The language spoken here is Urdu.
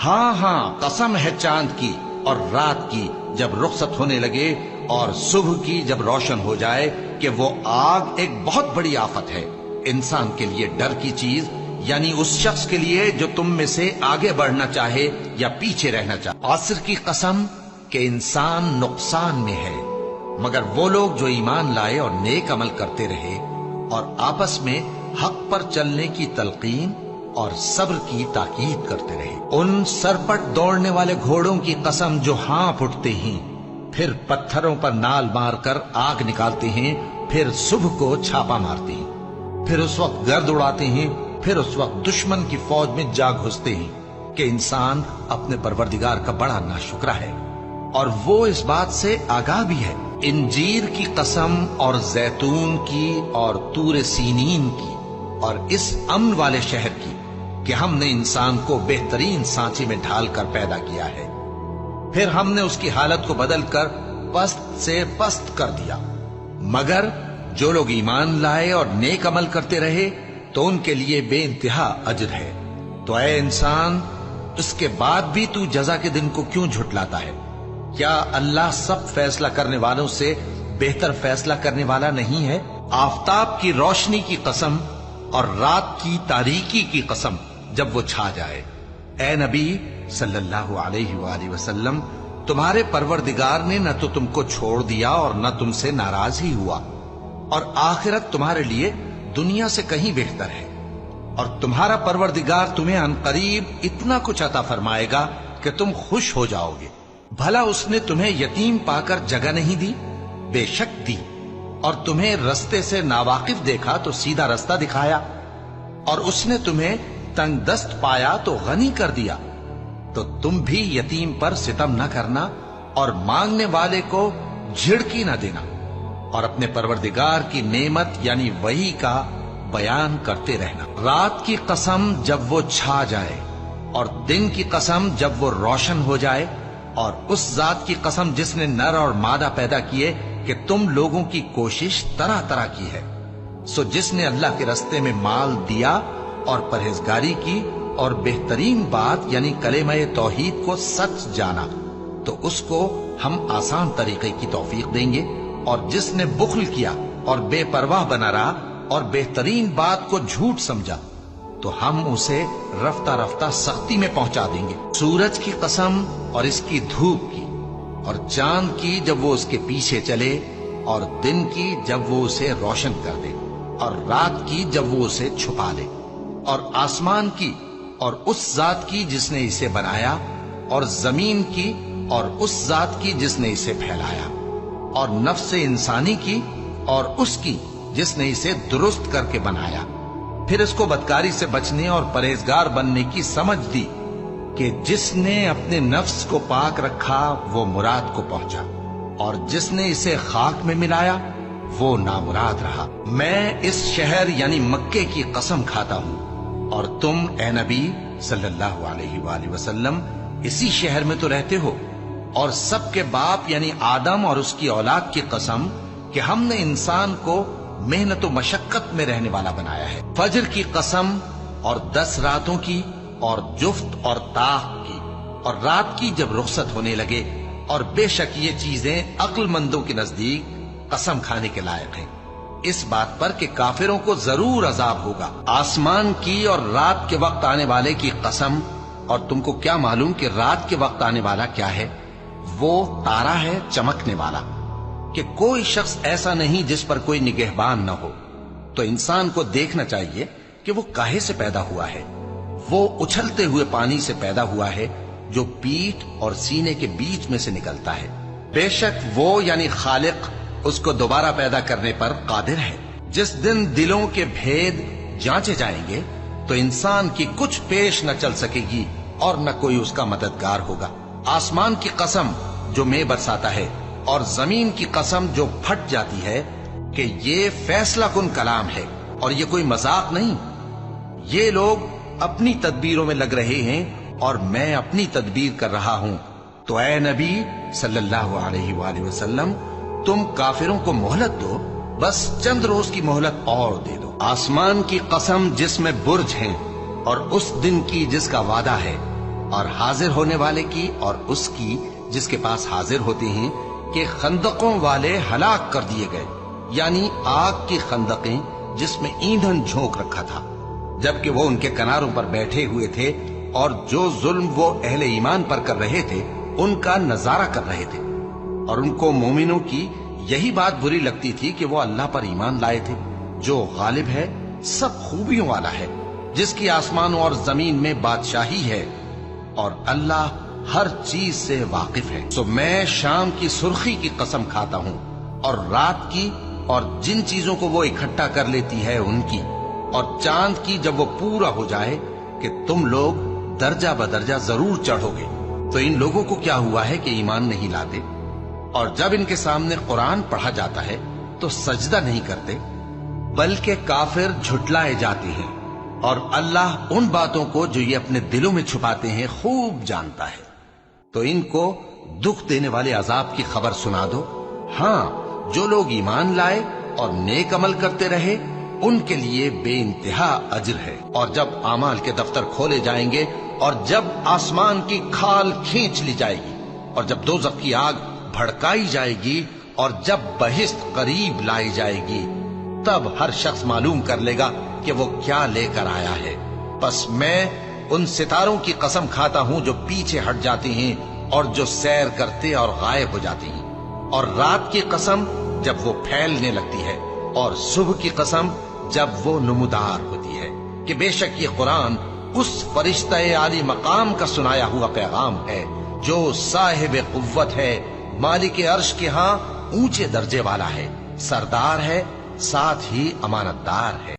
ہاں ہاں قسم ہے چاند کی اور رات کی جب رخصت ہونے لگے اور صبح کی جب روشن ہو جائے کہ وہ آگ ایک بہت بڑی آفت ہے انسان کے لیے ڈر کی چیز، یعنی اس شخص کے لیے جو تم میں سے آگے بڑھنا چاہے یا پیچھے رہنا چاہے۔ عصر کی قسم کہ انسان نقصان میں ہے مگر وہ لوگ جو ایمان لائے اور نیک عمل کرتے رہے اور آپس میں حق پر چلنے کی تلقین اور صبر کی تاکید کرتے رہے۔ ان سرپٹ دوڑنے والے گھوڑوں کی قسم جو ہانپ اٹھتے ہیں، پھر پتھروں پر نال مار کر آگ نکالتے ہیں، پھر صبح کو چھاپا مارتے ہیں، پھر اس وقت گرد اڑاتے ہیں، پھر اس وقت دشمن کی فوج میں جا گھستے ہیں کہ انسان اپنے پروردگار کا بڑا ناشکرا ہے اور وہ اس بات سے آگاہ بھی ہے۔ انجیر کی قسم اور زیتون کی اور طور سینین کی اور اس امن والے شہر کی کہ ہم نے انسان کو بہترین سانچے میں ڈھال کر پیدا کیا ہے، پھر ہم نے اس کی حالت کو بدل کر پست سے پست کر دیا، مگر جو لوگ ایمان لائے اور نیک عمل کرتے رہے تو ان کے لیے بے انتہا اجر ہے۔ تو اے انسان، اس کے بعد بھی تو جزا کے دن کو کیوں جھٹلاتا ہے؟ کیا اللہ سب فیصلہ کرنے والوں سے بہتر فیصلہ کرنے والا نہیں ہے؟ آفتاب کی روشنی کی قسم اور رات کی تاریکی کی قسم جب وہ چھا جائے۔ اے نبی صلی اللہ علیہ وآلہ وسلم، تمہارے پروردگار نے نہ تو تم کو چھوڑ دیا اور نہ تم سے ناراض ہی ہوا، اور آخرت تمہارے لیے دنیا سے کہیں بہتر ہے، اور تمہارا پروردگار تمہیں عنقریب اتنا کچھ عطا فرمائے گا کہ تم خوش ہو جاؤ گے۔ بھلا اس نے تمہیں یتیم پا کر جگہ نہیں دی؟ بے شک دی، اور تمہیں رستے سے ناواقف دیکھا تو سیدھا رستہ دکھایا، اور اس نے تمہیں تنگ دست پایا تو غنی کر دیا۔ تو تم بھی یتیم پر ستم نہ کرنا اور مانگنے والے کو جھڑکی نہ دینا، اور اپنے پروردگار کی نعمت یعنی وحی کا بیان کرتے رہنا۔ رات کی قسم جب وہ چھا جائے اور دن کی قسم جب وہ روشن ہو جائے، اور اس ذات کی قسم جس نے نر اور مادہ پیدا کیے کہ تم لوگوں کی کوشش طرح طرح کی ہے۔ سو جس نے اللہ کے رستے میں مال دیا اور پرہیزگاری کی اور بہترین بات یعنی کلمہ توحید کو سچ جانا تو اس کو ہم آسان طریقے کی توفیق دیں گے، اور جس نے بخل کیا اور بے پرواہ بنا رہا اور بہترین بات کو جھوٹ سمجھا تو ہم اسے رفتہ رفتہ سختی میں پہنچا دیں گے۔ سورج کی قسم اور اس کی دھوپ کی، اور چاند کی جب وہ اس کے پیچھے چلے، اور دن کی جب وہ اسے روشن کر دے، اور رات کی جب وہ اسے چھپا لے، اور آسمان کی اور اس ذات کی جس نے اسے بنایا، اور زمین کی اور اس ذات کی جس نے اسے پھیلایا، اور نفس انسانی کی اور اس کی جس نے اسے درست کر کے بنایا، پھر اس کو بدکاری سے بچنے اور پرہیزگار بننے کی سمجھ دی کہ جس نے اپنے نفس کو پاک رکھا وہ مراد کو پہنچا، اور جس نے اسے خاک میں ملایا وہ نامراد رہا۔ میں اس شہر یعنی مکے کی قسم کھاتا ہوں، اور تم اے نبی صلی اللہ علیہ وآلہ وسلم اسی شہر میں تو رہتے ہو، اور سب کے باپ یعنی آدم اور اس کی اولاد کی قسم کہ ہم نے انسان کو محنت و مشقت میں رہنے والا بنایا ہے۔ فجر کی قسم اور 10 راتوں کی اور جفت اور طاق کی، اور رات کی جب رخصت ہونے لگے، اور بے شک یہ چیزیں عقل مندوں کے نزدیک قسم کھانے کے لائق ہیں، اس بات پر کہ کافروں کو ضرور عذاب ہوگا۔ آسمان کی اور رات کے وقت آنے والے کی قسم، اور تم کو کیا معلوم کہ رات کے وقت آنے والا کیا ہے؟ وہ تارا ہے چمکنے والا، کہ کوئی شخص ایسا نہیں جس پر کوئی نگہبان نہ ہو۔ تو انسان کو دیکھنا چاہیے کہ وہ کاہے سے پیدا ہوا ہے۔ وہ اچھلتے ہوئے پانی سے پیدا ہوا ہے جو پیٹھ اور سینے کے بیچ میں سے نکلتا ہے۔ بے شک وہ یعنی خالق اس کو دوبارہ پیدا کرنے پر قادر ہے۔ جس دن دلوں کے بھید جانچے جائیں گے تو انسان کی کچھ پیش نہ چل سکے گی اور نہ کوئی اس کا مددگار ہوگا۔ آسمان کی قسم جو مے برساتا ہے، اور زمین کی قسم جو پھٹ جاتی ہے، کہ یہ فیصلہ کن کلام ہے اور یہ کوئی مذاق نہیں۔ یہ لوگ اپنی تدبیروں میں لگ رہے ہیں اور میں اپنی تدبیر کر رہا ہوں۔ تو اے نبی صلی اللہ علیہ وآلہ وسلم، تم کافروں کو مہلت دو، بس چند روز کی مہلت اور دے دو۔ آسمان کی قسم جس میں برج ہیں، اور اس دن کی جس کا وعدہ ہے، اور حاضر ہونے والے کی اور اس کی جس کے پاس حاضر ہوتے ہیں کہ خندقوں والے ہلاک کر دیے گئے، یعنی آگ کی خندقیں جس میں ایندھن جھونک رکھا تھا، جبکہ وہ ان کے کناروں پر بیٹھے ہوئے تھے اور جو ظلم وہ اہل ایمان پر کر رہے تھے ان کا نظارہ کر رہے تھے، اور ان کو مومنوں کی یہی بات بری لگتی تھی کہ وہ اللہ پر ایمان لائے تھے جو غالب ہے، سب خوبیوں والا ہے، جس کی آسمانوں اور زمین میں بادشاہی ہے، اور اللہ ہر چیز سے واقف ہے۔ تو میں شام کی سرخی کی قسم کھاتا ہوں اور رات کی اور جن چیزوں کو وہ اکٹھا کر لیتی ہے ان کی، اور چاند کی جب وہ پورا ہو جائے کہ تم لوگ درجہ بدرجہ ضرور چڑھو گے۔ تو ان لوگوں کو کیا ہوا ہے کہ ایمان نہیں لاتے، اور جب ان کے سامنے قرآن پڑھا جاتا ہے تو سجدہ نہیں کرتے، بلکہ کافر جھٹلائے جاتے ہیں، اور اللہ ان باتوں کو جو یہ اپنے دلوں میں چھپاتے ہیں خوب جانتا ہے۔ تو ان کو دکھ دینے والے عذاب کی خبر سنا دو۔ ہاں، جو لوگ ایمان لائے اور نیک عمل کرتے رہے ان کے لیے بے انتہا اجر ہے۔ اور جب اعمال کے دفتر کھولے جائیں گے اور جب آسمان کی کھال کھینچ لی جائے گی اور جب دوزخ کی آگ بھڑکائی جائے گی اور جب بہشت قریب لائی جائے گی، تب ہر شخص معلوم کر لے گا کہ وہ کیا لے کر آیا ہے۔ پس میں ان ستاروں کی قسم کھاتا ہوں جو پیچھے ہٹ جاتے ہیں اور جو سیر کرتے اور غائب ہو جاتے ہیں، اور رات کی قسم جب وہ پھیلنے لگتی ہے، اور صبح کی قسم جب وہ نمودار ہوتی ہے، کہ بے شک یہ قرآن اس فرشتہ عالی مقام کا سنایا ہوا پیغام ہے جو صاحب قوت ہے، مالک عرش کے ہاں اونچے درجے والا ہے، سردار ہے، ساتھ ہی امانت دار ہے۔